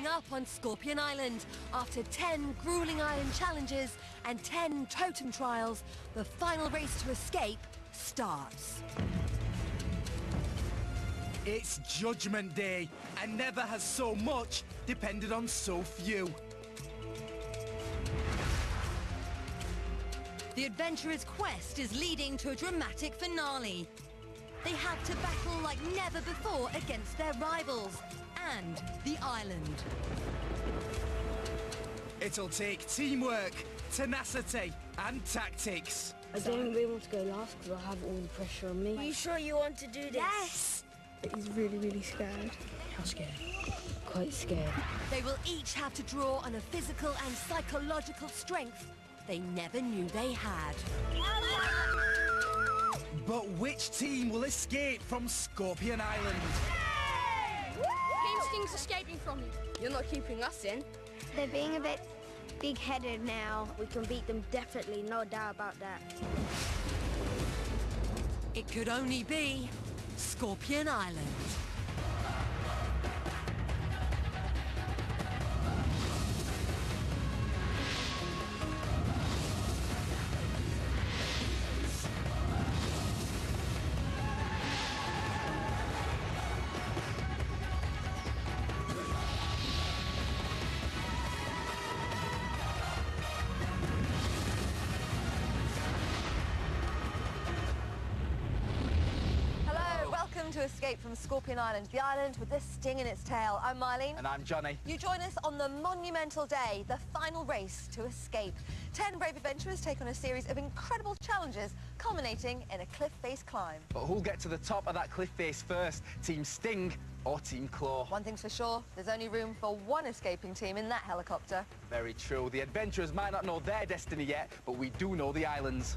Coming up on Scorpion Island, after 10 grueling island challenges and 10 totem trials, the final race to escape starts. It's Judgment Day, and never has so much depended on so few. The adventurers' quest is leading to a dramatic finale. They have to battle like never before against their rivals and the island. It'll take teamwork, tenacity and tactics. I don't really want to go last because I'll have all the pressure on me. Are you sure you want to do this? Yes! He's really, really scared. How scared? Quite scared. They will each have to draw on a physical and psychological strength they never knew they had. But which team will escape from Scorpion Island? Team Sting's escaping from you. You're not keeping us in. They're being a bit big-headed now. We can beat them definitely, no doubt about that. It could only be Scorpion Island. To escape from Scorpion Island, the island with this sting in its tail. I'm Marlene. And I'm Johnny. You join us on the monumental day, the final race to escape. 10 brave adventurers take on a series of incredible challenges, culminating in a cliff-face climb. But who'll get to the top of that cliff face first? Team Sting or Team Claw? One thing's for sure, there's only room for one escaping team in that helicopter. Very true. The adventurers might not know their destiny yet, but we do know the island's.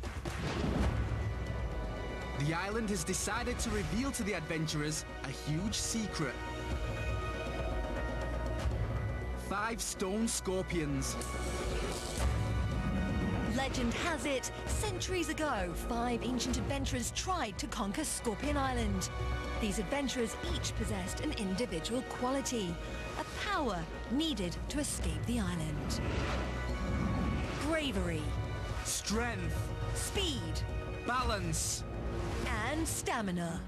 The island has decided to reveal to the adventurers a huge secret. 5 stone scorpions. Legend has it, centuries ago, 5 ancient adventurers tried to conquer Scorpion Island. These adventurers each possessed an individual quality, a power needed to escape the island. Bravery. Strength. Speed. Balance. And stamina.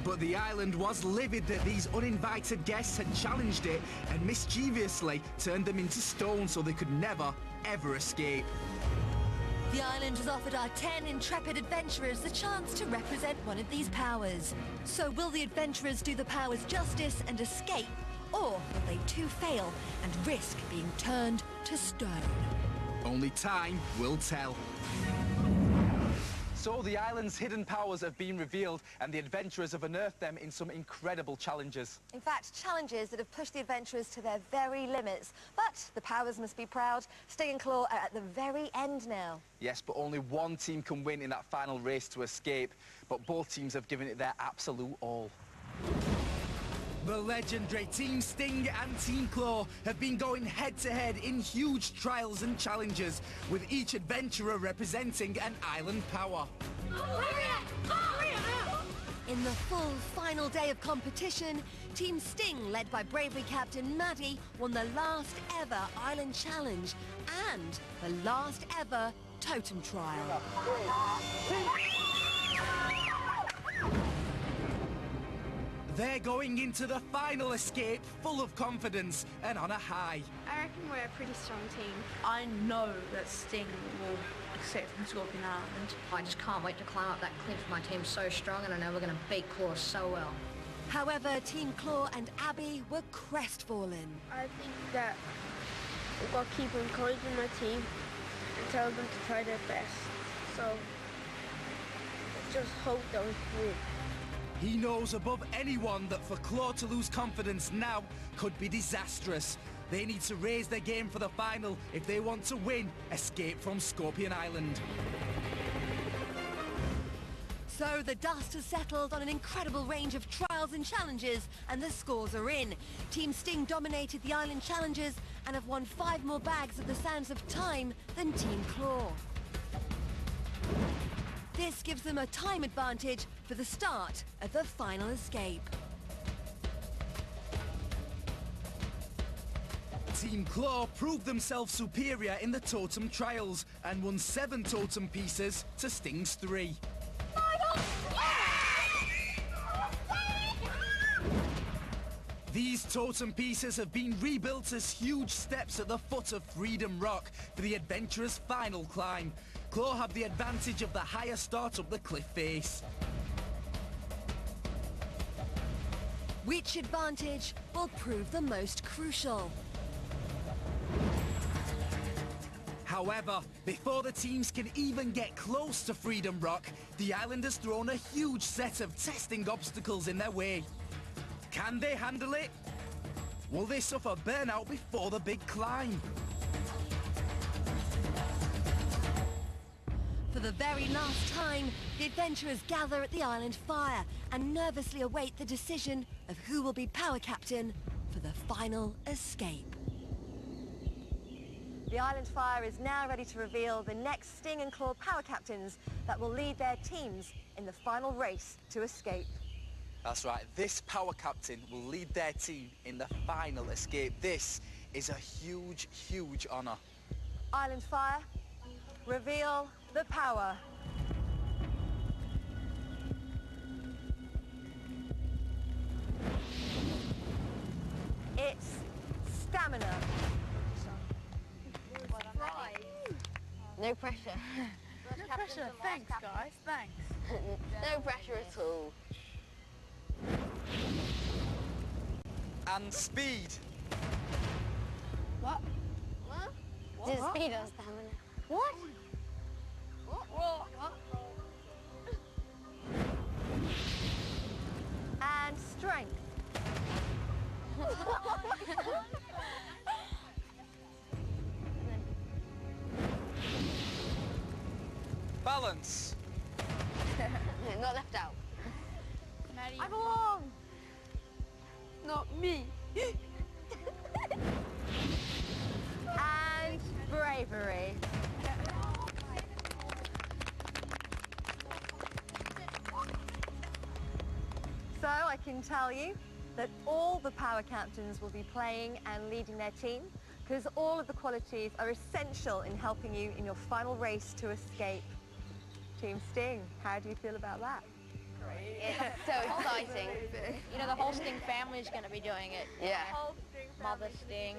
But the island was livid that these uninvited guests had challenged it and mischievously turned them into stone so they could never, ever escape. The island has offered our 10 intrepid adventurers the chance to represent one of these powers. So will the adventurers do the powers justice and escape, or will they too fail and risk being turned to stone? Only time will tell. So the island's hidden powers have been revealed and the adventurers have unearthed them in some incredible challenges. In fact, challenges that have pushed the adventurers to their very limits. But the powers must be proud. Sting and Claw are at the very end now. Yes, but only one team can win in that final race to escape. But both teams have given it their absolute all. The legendary Team Sting and Team Claw have been going head-to-head in huge trials and challenges, with each adventurer representing an island power. In the full final day of competition, Team Sting, led by Bravery Captain Maddie, won the last ever island challenge and the last ever totem trial. They're going into the final escape full of confidence and on a high. I reckon we're a pretty strong team. I know that Sting will escape from Scorpion Island. I just can't wait to climb up that cliff. My team's so strong and I know we're going to beat Claw so well. However, Team Claw and Abby were crestfallen. I think that we've got to keep encouraging my team and tell them to try their best. So, let's just hope that we win. He knows above anyone that for Claw to lose confidence now could be disastrous. They need to raise their game for the final if they want to win Escape from Scorpion Island. So the dust has settled on an incredible range of trials and challenges, and the scores are in. Team Sting dominated the island challenges and have won 5 more bags of the Sands of Time than Team Claw. This gives them a time advantage for the start of the final escape. Team Claw proved themselves superior in the totem trials and won 7 totem pieces to Sting's 3. These totem pieces have been rebuilt as huge steps at the foot of Freedom Rock for the adventurers' final climb. Claw have the advantage of the higher start up the cliff face. Which advantage will prove the most crucial? However, before the teams can even get close to Freedom Rock, the island has thrown a huge set of testing obstacles in their way. Can they handle it? Will they suffer burnout before the big climb? For the very last time, the adventurers gather at the island fire and nervously await the decision of who will be power captain for the final escape. The island fire is now ready to reveal the next Sting and Claw power captains that will lead their teams in the final race to escape. That's right, this power captain will lead their team in the final escape. This is a huge, huge honour. Island fire, reveal the power. It's stamina. No pressure. No pressure. Thanks, guys. Thanks. No pressure at all. And speed. What? What? Is it speed or stamina? What? What? And strength. Balance. Not left out. Maddie. I belong. Not me. And bravery. So I can tell you that all the power captains will be playing and leading their team because all of the qualities are essential in helping you in your final race to escape. Team Sting, how do you feel about that? It's so exciting. You know, the whole Sting family is going to be doing it. Yeah. Mother Sting,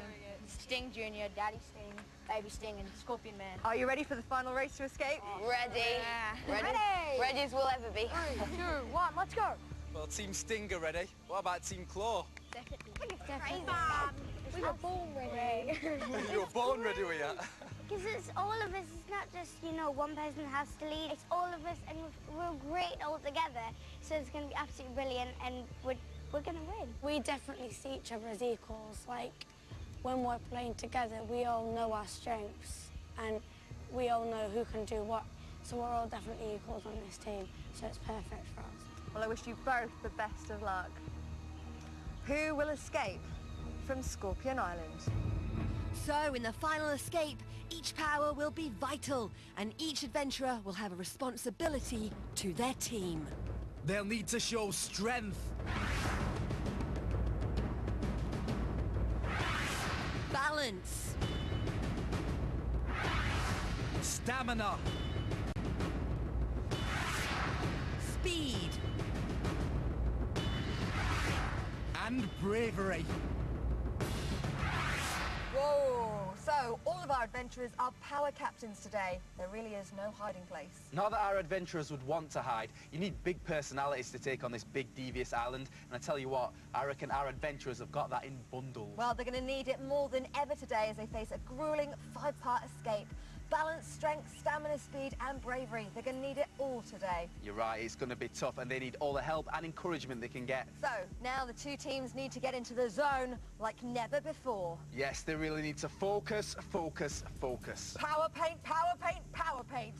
Sting Jr., Daddy Sting, Baby Sting, and Scorpion Man. Are you ready for the final race to escape? Ready. Yeah. Ready as we'll ever be. 3, 2, 1, let's go. Well, Team Sting are ready. What about Team Claw? We were born ready. You were born ready, were you? Because it's all of us, it's not just, you know, one person has to lead. It's all of us and we're great all together. So it's going to be absolutely brilliant and we're going to win. We definitely see each other as equals. Like, when we're playing together, we all know our strengths and we all know who can do what. So we're all definitely equals on this team, so it's perfect for us. Well, I wish you both the best of luck. Who will escape from Scorpion Island? So, in the final escape, each power will be vital, and each adventurer will have a responsibility to their team. They'll need to show strength, Balance, stamina, speed, and bravery. Whoa! So, all of our adventurers are power captains today. There really is no hiding place. Not that our adventurers would want to hide. You need big personalities to take on this big, devious island. And I tell you what, I reckon our adventurers have got that in bundles. Well, they're going to need it more than ever today as they face a grueling 5-part escape. Balance, strength, stamina, speed and bravery. They're going to need it all today. You're right, it's going to be tough and they need all the help and encouragement they can get. So, now the two teams need to get into the zone like never before. Yes, they really need to focus, focus, focus. Power paint, power paint, power paint.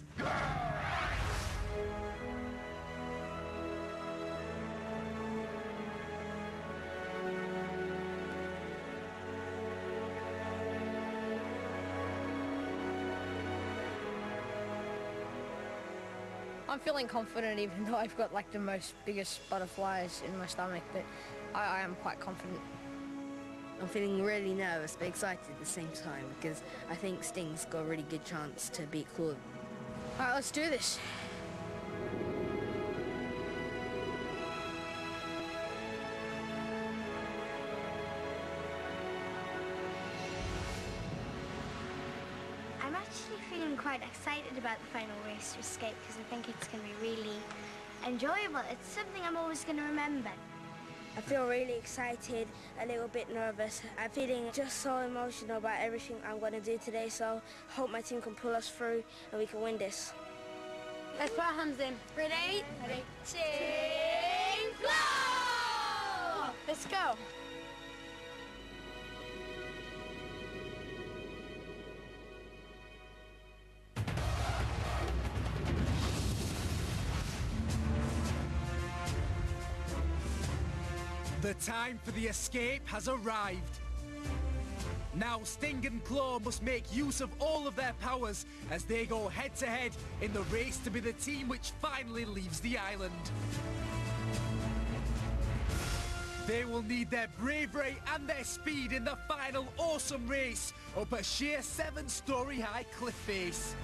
I'm feeling confident even though I've got like the biggest butterflies in my stomach, but I am quite confident. I'm feeling really nervous but excited at the same time because I think Sting's got a really good chance to beat Claude. All right, let's do this. I'm actually feeling quite excited about the final race to escape because I think it's going to be really enjoyable. It's something I'm always going to remember. I feel really excited, a little bit nervous. I'm feeling just so emotional about everything I'm going to do today, so I hope my team can pull us through and we can win this. Let's put our hands in. Ready? Ready. Team Claw! Let's go. The time for the escape has arrived. Now Sting and Claw must make use of all of their powers as they go head-to-head in the race to be the team which finally leaves the island. They will need their bravery and their speed in the final awesome race up a sheer 7-story high cliff face.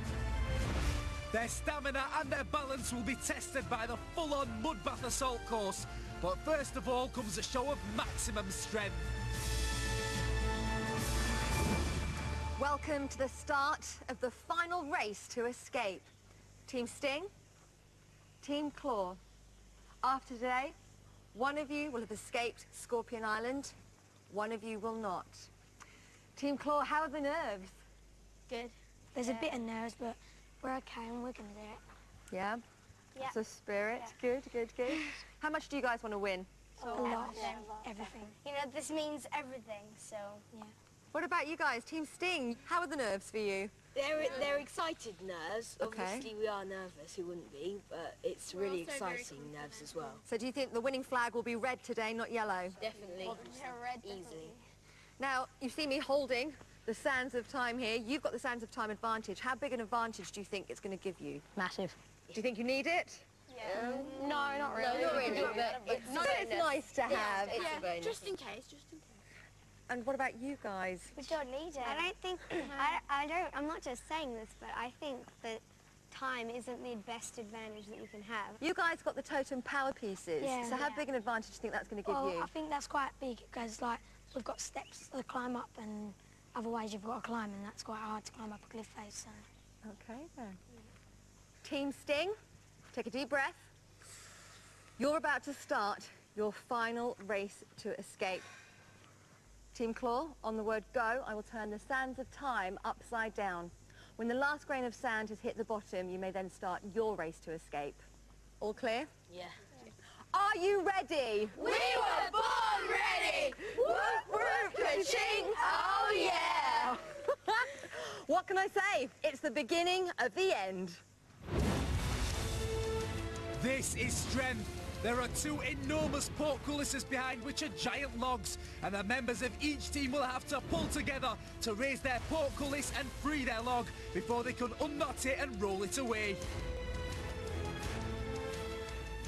Their stamina and their balance will be tested by the full-on mud bath assault course. But first of all comes a show of maximum strength. Welcome to the start of the final race to escape. Team Sting, Team Claw. After today, one of you will have escaped Scorpion Island, one of you will not. Team Claw, how are the nerves? Good. There's a bit of nerves, but we're okay and we're going to do it. Yeah? Yeah. It's a spirit. Yeah. Good, good, good. How much do you guys want to win? A lot. Everything. You know, this means everything, so... Yeah. What about you guys? Team Sting, how are the nerves for you? They're excited nerves. Okay. Obviously we are nervous, who wouldn't be, but it's really exciting nerves as well. So do you think the winning flag will be red today, not yellow? Definitely. Easily. Now, you see me holding the Sands of Time here. You've got the Sands of Time advantage. How big an advantage do you think it's going to give you? Massive. Do you think you need it? No, not really. No, not really, but It's nice to have. It's a bonus. Just in case, just in case. And what about you guys? We don't need it. I don't think, I'm not just saying this, but I think that time isn't the best advantage that you can have. You guys got the totem power pieces. Yeah. So how big an advantage do you think that's going to give Well, you? I think that's quite big because, like, we've got steps to climb up and otherwise you've got to climb and that's quite hard to climb up a cliff face, so... Okay, then. Team Sting, take a deep breath. You're about to start your final race to escape. Team Claw, on the word go, I will turn the Sands of Time upside down. When the last grain of sand has hit the bottom, you may then start your race to escape. All clear? Yeah. Are you ready? We were born ready! Whoop, whoop, ka-ching! Oh, yeah! What can I say? It's the beginning of the end. This is strength. There are 2 enormous portcullises behind which are giant logs, and the members of each team will have to pull together to raise their portcullis and free their log before they can unknot it and roll it away.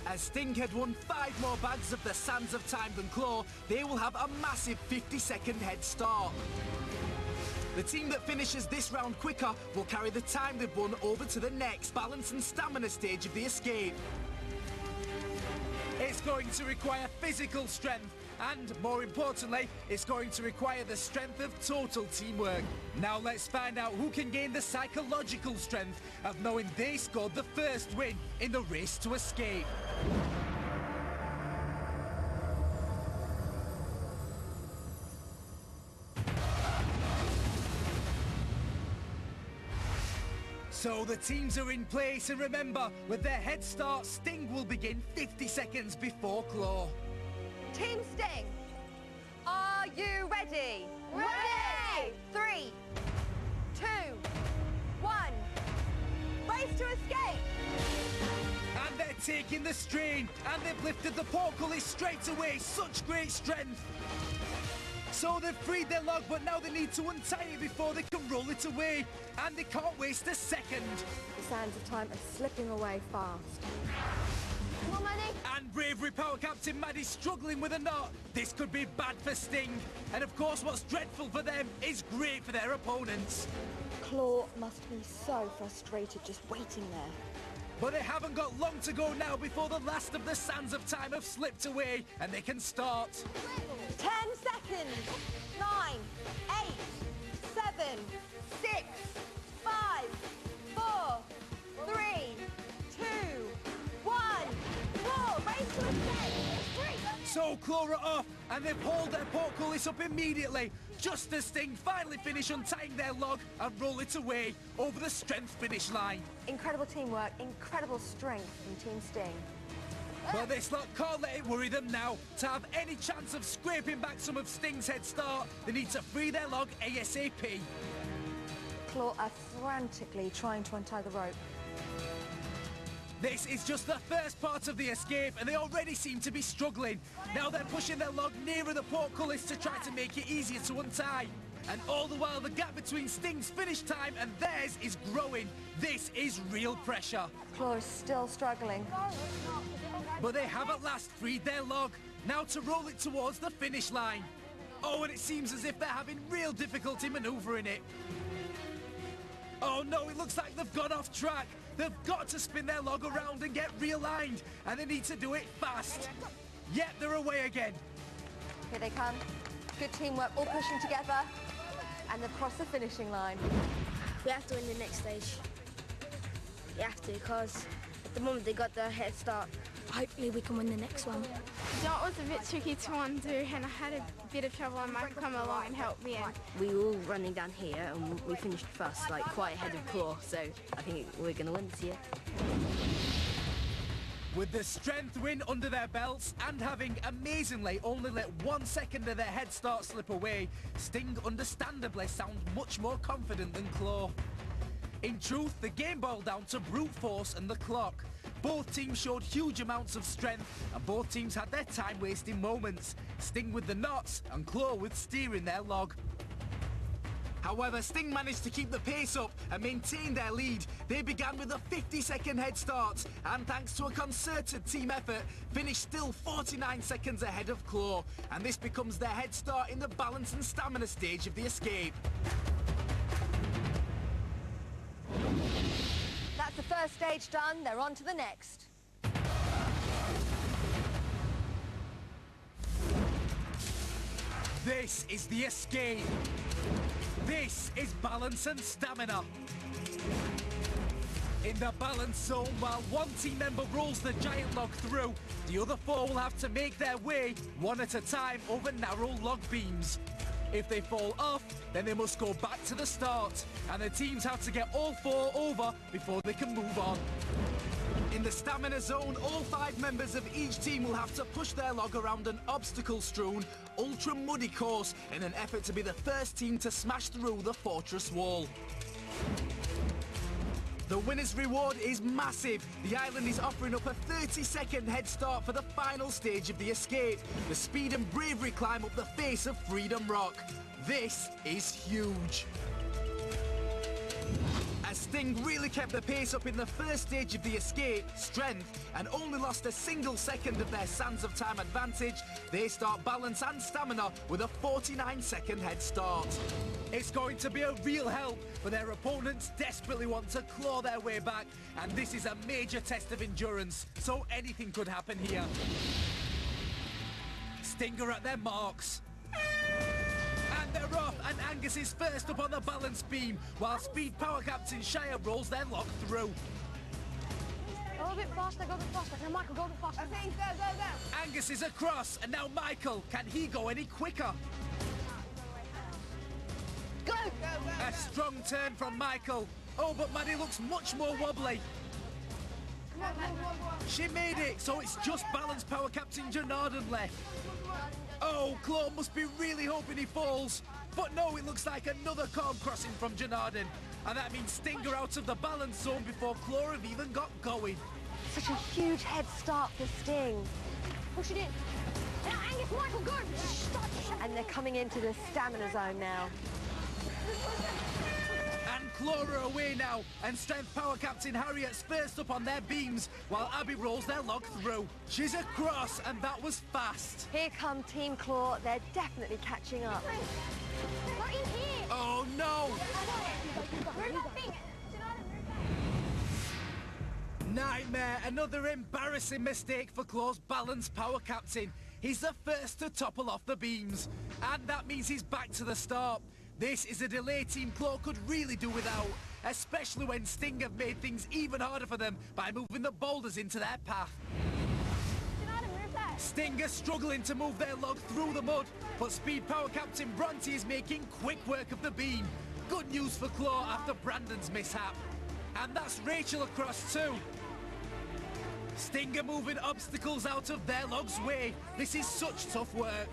As Sting had won 5 more bags of the Sands of Time than Claw, they will have a massive 50-second head start. The team that finishes this round quicker will carry the time they've won over to the next balance and stamina stage of the escape. It's going to require physical strength and, more importantly, it's going to require the strength of total teamwork. Now let's find out who can gain the psychological strength of knowing they scored the first win in the race to escape. So the teams are in place, and remember, with their head start, Sting will begin 50 seconds before Claw. Team Sting, are you ready? Ready! 3, 2, 1, race to escape! And they're taking the strain, and they've lifted the portcullis straight away. Such great strength. So they've freed their log, but now they need to untie it before they can roll it away. And they can't waste a second. The Sands of Time are slipping away fast. Come on, Maddie. And Bravery Power Captain Maddie's struggling with a knot. This could be bad for Sting. And of course, what's dreadful for them is great for their opponents. Claw must be so frustrated just waiting there. But they haven't got long to go now before the last of the sands of time have slipped away and they can start. 10 seconds. 9, 8, 7, 6, 5, 4, 3, 2, 1. Claw, race to escape. So Claw are off and they've hauled their portcullis up immediately, just as Sting finally finish untying their log and roll it away over the strength finish line. Incredible teamwork, incredible strength from Team Sting. But this lot can't let it worry them now. To have any chance of scraping back some of Sting's head start, they need to free their log ASAP. Claw are frantically trying to untie the rope. This is just the first part of the escape and they already seem to be struggling. Now they're pushing their log nearer the portcullis to try to make it easier to untie. And all the while the gap between Sting's finish time and theirs is growing. This is real pressure. Claw is still struggling. But they have at last freed their log. Now to roll it towards the finish line. Oh, and it seems as if they're having real difficulty manoeuvring it. Oh no, it looks like they've gone off track. They've got to spin their log around and get realigned, and they need to do it fast. Yet they're away again. Here they come. Good teamwork, all pushing together, and they've crossed the finishing line. We have to win the next stage. We have to, because at the moment they got the head start. Hopefully we can win the next one. That was a bit tricky to undo, and I had a bit of trouble, and Michael come along and helped me. We were all running down here and we finished first, like quite ahead of Claw, so I think we're going to win this year. With the strength win under their belts and having amazingly only let 1 second of their head start slip away, Sting understandably sounds much more confident than Claw. In truth, the game boiled down to brute force and the clock. Both teams showed huge amounts of strength and both teams had their time-wasting moments. Sting with the knots and Claw with steering their log. However, Sting managed to keep the pace up and maintain their lead. They began with a 50-second head start and thanks to a concerted team effort, finished still 49 seconds ahead of Claw. And this becomes their head start in the balance and stamina stage of the escape. That's the first stage done, they're on to the next. This is the escape. This is balance and stamina. In the balance zone, while one team member rolls the giant log through, the other four will have to make their way, one at a time, over narrow log beams. If they fall off, then they must go back to the start, and the teams have to get all four over before they can move on. In the stamina zone, all 5 members of each team will have to push their log around an obstacle-strewn, ultra-muddy course in an effort to be the first team to smash through the fortress wall. The winner's reward is massive. The island is offering up a 30-second head start for the final stage of the escape, the speed and bravery climb up the face of Freedom Rock. This is huge. As Sting really kept the pace up in the first stage of the escape, strength, and only lost a single second of their Sands of Time advantage, they start balance and stamina with a 49-second head start. It's going to be a real help, but their opponents desperately want to claw their way back, and this is a major test of endurance, so anything could happen here. Sting are at their marks. And they're off, and Angus is first up on the balance beam, while Speed Power Captain Shire rolls their log through. Go a bit faster, go a bit faster. Now, Michael, go a bit faster. Okay, go. Angus is across, and now Michael, can he go any quicker? Go! A strong turn from Michael. Oh, but Maddie looks much more wobbly. She made it, so it's just Balance Power Captain Janardan left. Oh, Claw must be really hoping he falls. But no, it looks like another calm crossing from Janardan. And that means Stinger out of the balance zone before Claw have even got going. Such a huge head start for Sting. Push it in. Now, Angus, Michael, go! And they're coming into the stamina zone now. And Claw are away now, and Strength Power Captain Harriet's first up on their beams, while Abby rolls their log through. She's across, and that was fast. Here come Team Claw. They're definitely catching up. We're in here. Oh no! Nightmare, another embarrassing mistake for Claw's balanced power captain. He's the first to topple off the beams, and that means he's back to the start. This is a delay Team Claw could really do without, especially when Sting have made things even harder for them by moving the boulders into their path. Sting is struggling to move their log through the mud, but Speed Power Captain Bronte is making quick work of the beam. Good news for Claw after Brandon's mishap. And that's Rachel across too. Sting are moving obstacles out of their log's way. This is such tough work.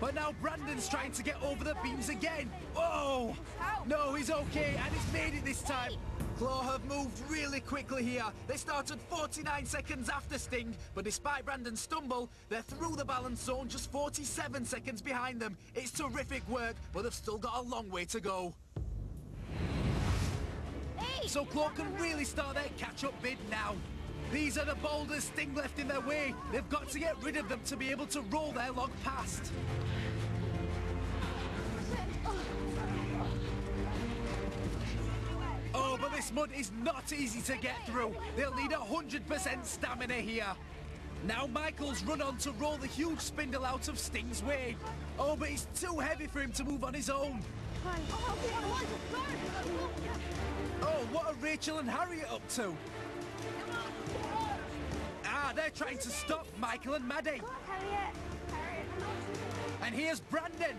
But now Brandon's trying to get over the beams again. Oh! No, he's okay, and he's made it this time. Claw have moved really quickly here. They started 49 seconds after Sting, but despite Brandon's stumble, they're through the balance zone just 47 seconds behind them. It's terrific work, but they've still got a long way to go. So Claw can really start their catch-up bid now. These are the boulders Sting left in their way. They've got to get rid of them to be able to roll their log past. Oh, but this mud is not easy to get through. They'll need 100% stamina here. Now Michael's run on to roll the huge spindle out of Sting's way. Oh, but it's too heavy for him to move on his own. Oh, what are Rachel and Harriet up to? Ah, they're trying to stop Michael and Maddie. And here's Brandon.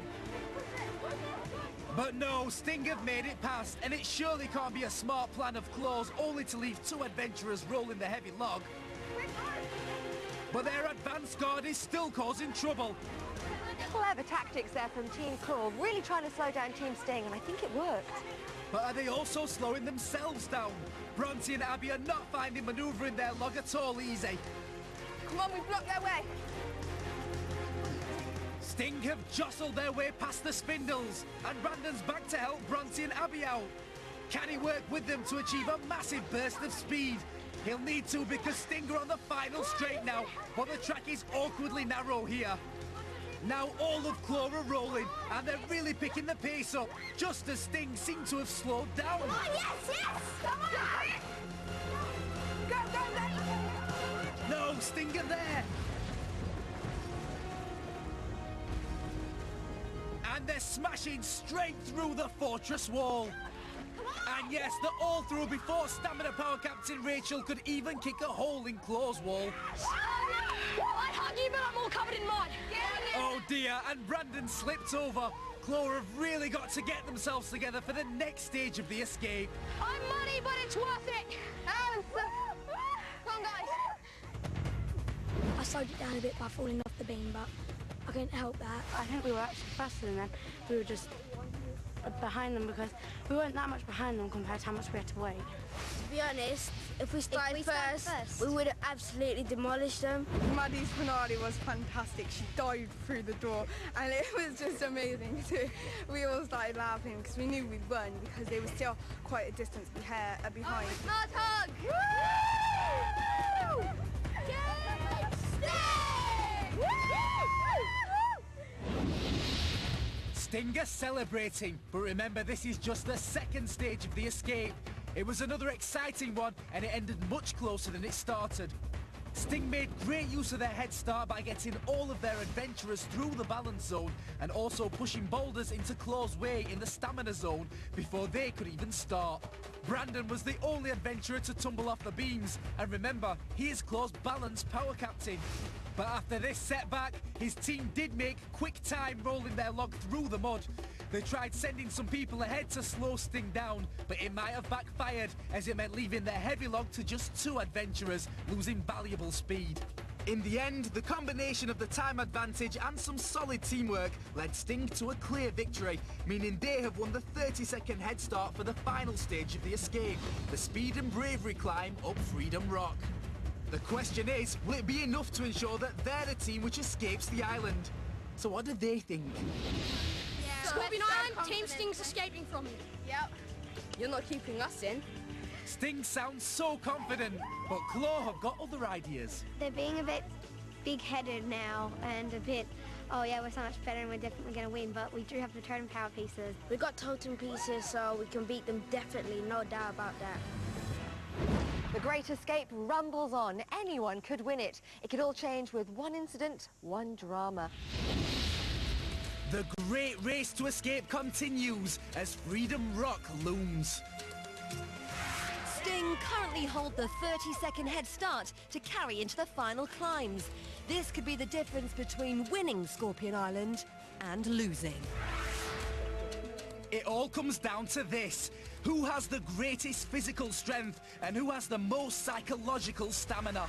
But no, Sting have made it past, and it surely can't be a smart plan of Claw's only to leave two adventurers rolling the heavy log. But their advanced guard is still causing trouble. Clever tactics there from Team Claw, really trying to slow down Team Sting, and I think it worked. But are they also slowing themselves down? Bronte and Abby are not finding manoeuvring their log at all easy. Come on, we blocked their way. Sting have jostled their way past the spindles, and Brandon's back to help Bronte and Abby out. Can he work with them to achieve a massive burst of speed? He'll need to because Sting are on the final straight now, but the track is awkwardly narrow here. Now all of Claw are rolling, and they're really picking the pace up, just as Sting seem to have slowed down. Come on, yes! Come on! Go! No, Sting are there! And they're smashing straight through the fortress wall. And yes, they're all through before Stamina Power Captain Rachel could even kick a hole in Claw's wall. I hug you, but I'm all covered in mud. Oh dear, and Brandon slipped over. Claw have really got to get themselves together for the next stage of the escape. I'm muddy, but it's worth it. Come on, guys. I slowed it down a bit by falling off the beam, but I couldn't help that. I think we were actually faster than them. We were just behind them because we weren't that much behind them compared to how much we had to wait. To be honest, if we started first, we would have absolutely demolished them. Maddie's finale was fantastic. She dived through the door and it was just amazing too. We all started laughing because we knew we'd won because they were still quite a distance behind. Mud hug! Woo! Stinger celebrating, but remember this is just the second stage of the escape. It was another exciting one and it ended much closer than it started. Sting made great use of their head start by getting all of their adventurers through the balance zone and also pushing boulders into Claw's way in the stamina zone before they could even start. Brandon was the only adventurer to tumble off the beams, and remember, he is Claw's balanced power captain. But after this setback, his team did make quick time rolling their log through the mud. They tried sending some people ahead to slow Sting down, but it might have backfired as it meant leaving their heavy log to just two adventurers, losing valuable speed. In the end, the combination of the time advantage and some solid teamwork led Sting to a clear victory, meaning they have won the 30-second head start for the final stage of the escape, the speed and bravery climb up Freedom Rock. The question is, will it be enough to ensure that they're the team which escapes the island? So what do they think? So Scorpion Island, Team Sting's escaping from you. Yep. You're not keeping us in. Sting sounds so confident, but Claw have got other ideas. They're being a bit big-headed now and a bit, oh yeah, we're so much better and we're definitely going to win, but we do have the totem power pieces. We got totem pieces, so we can beat them definitely, no doubt about that. The Great Escape rumbles on. Anyone could win it. It could all change with one incident, one drama. The great race to escape continues as Freedom Rock looms. Sting currently hold the 30-second head start to carry into the final climbs. This could be the difference between winning Scorpion Island and losing. It all comes down to this. Who has the greatest physical strength and who has the most psychological stamina?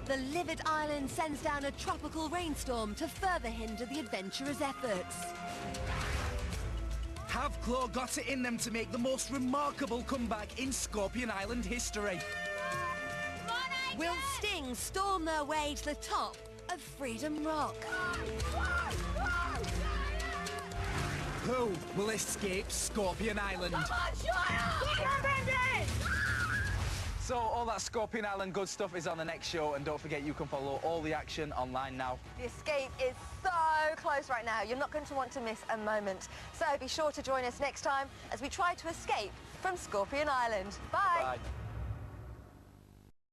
The livid island sends down a tropical rainstorm to further hinder the adventurers' efforts. Have Claw got it in them to make the most remarkable comeback in Scorpion Island history? Will Sting storm their way to the top of Freedom Rock? Who will escape Scorpion Island? So all that Scorpion Island good stuff is on the next show, and don't forget you can follow all the action online now. The escape is so close right now. You're not going to want to miss a moment. So be sure to join us next time as we try to escape from Scorpion Island. Bye. Bye.